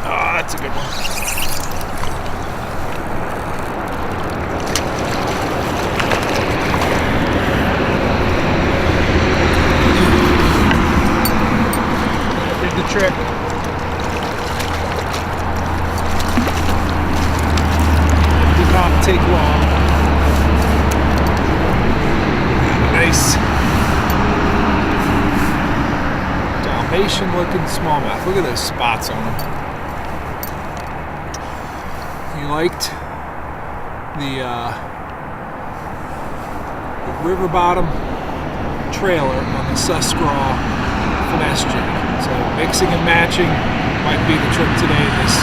Oh, that's a good one. Did the trick. It did not take long. Nice. Dalmatian looking smallmouth. Look at those spots on them. You liked the river bottom trailer on the Craw finesse jig. So mixing and matching might be the trick today in this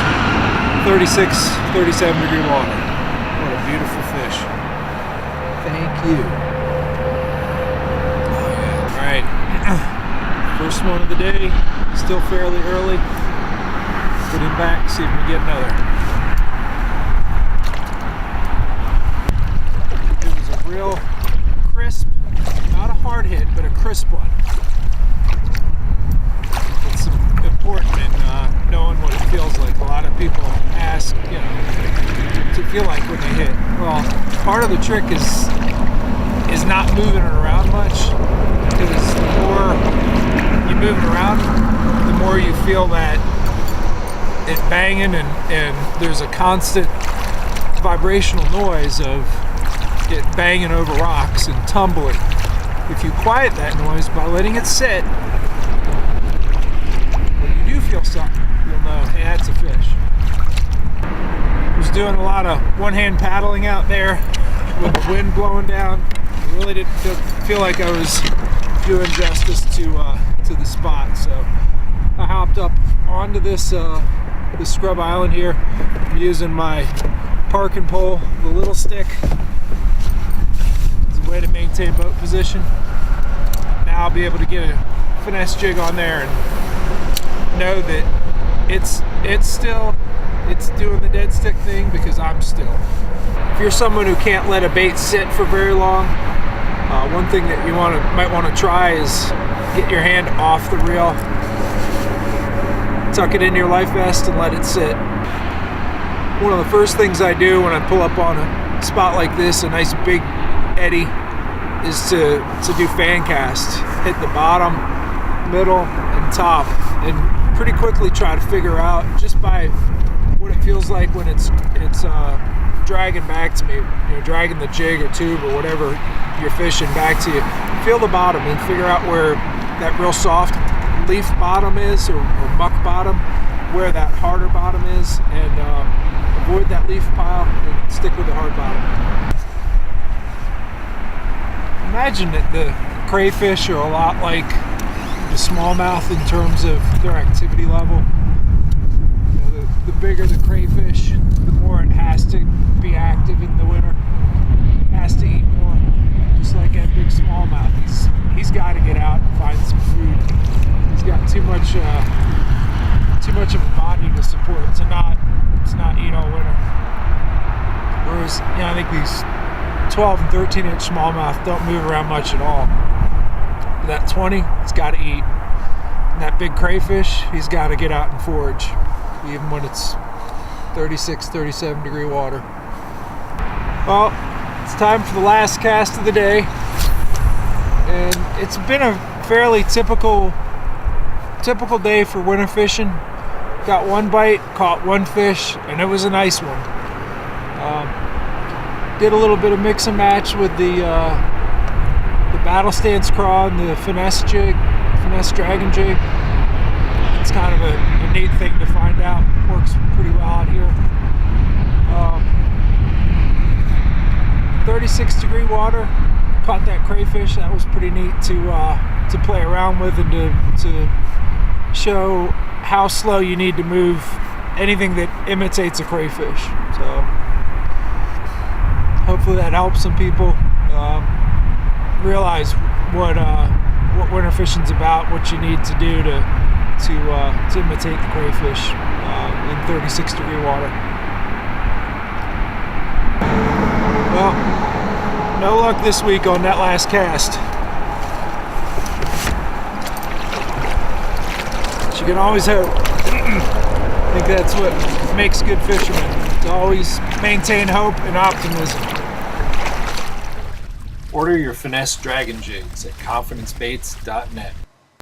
36, 37 degree water. What a beautiful fish. Thank you. Oh yeah. All right. First one of the day. Still fairly early. Put him back, see if we get another. It was a real crisp, not a hard hit, but a crisp one. It's important in knowing what it feels like. A lot of people ask, to feel like when they hit. Well, part of the trick is not moving it around much, because the more you move it around, the more you feel that it banging, and there's a constant vibrational noise of it banging over rocks and tumbling. If you quiet that noise by letting it sit, when you do feel something, you'll know, hey, that's a fish. I was doing a lot of one-hand paddling out there with the wind blowing down. I really didn't feel like I was doing justice to the spot, so I hopped up onto this scrub island here. I'm using my parking pole, the little stick. It's a way to maintain boat position. Now I'll be able to get a finesse jig on there and know that it's doing the dead stick thing, because I'm still. If you're someone who can't let a bait sit for very long, one thing that you might want to try is get your hand off the reel, tuck it into your life vest, and let it sit. One of the first things I do when I pull up on a spot like this, a nice big eddy, is to do fan cast. Hit the bottom, middle, and top, and pretty quickly try to figure out, just by what it feels like when it's dragging back to me, dragging the jig or tube or whatever you're fishing back to you. Feel the bottom and figure out where that real soft leaf bottom is, or muck bottom, where that harder bottom is, and avoid that leaf pile and stick with the hard bottom. Imagine that the crayfish are a lot like the smallmouth in terms of their activity level. The bigger the crayfish, the more it has to be active in the winter. It has to eat more. Just like that big smallmouth, he's got to get out and find some food. He's got too much of a body to support to not eat all winter. Whereas, I think these 12 and 13-inch smallmouth don't move around much at all. That 20, it's got to eat. And that big crayfish, he's got to get out and forage, even when it's 36, 37 degree water. Well, it's time for the last cast of the day, and it's been a fairly typical day for winter fishing. Got one bite, caught one fish, and it was a nice one. Did a little bit of mix and match with the battle stance craw and the finesse dragon jig. It's kind of a neat thing to find out. Works pretty well out here. 36 degree water, caught that crayfish. That was pretty neat to play around with, and to show how slow you need to move anything that imitates a crayfish. So hopefully that helps some people realize what winter fishing's about, what you need to do to imitate the crayfish in 36 degree water. Well, no luck this week on that last cast. But you can always hope. I think that's what makes good fishermen, to always maintain hope and optimism. Order your finesse dragon jigs at confidencebaits.net.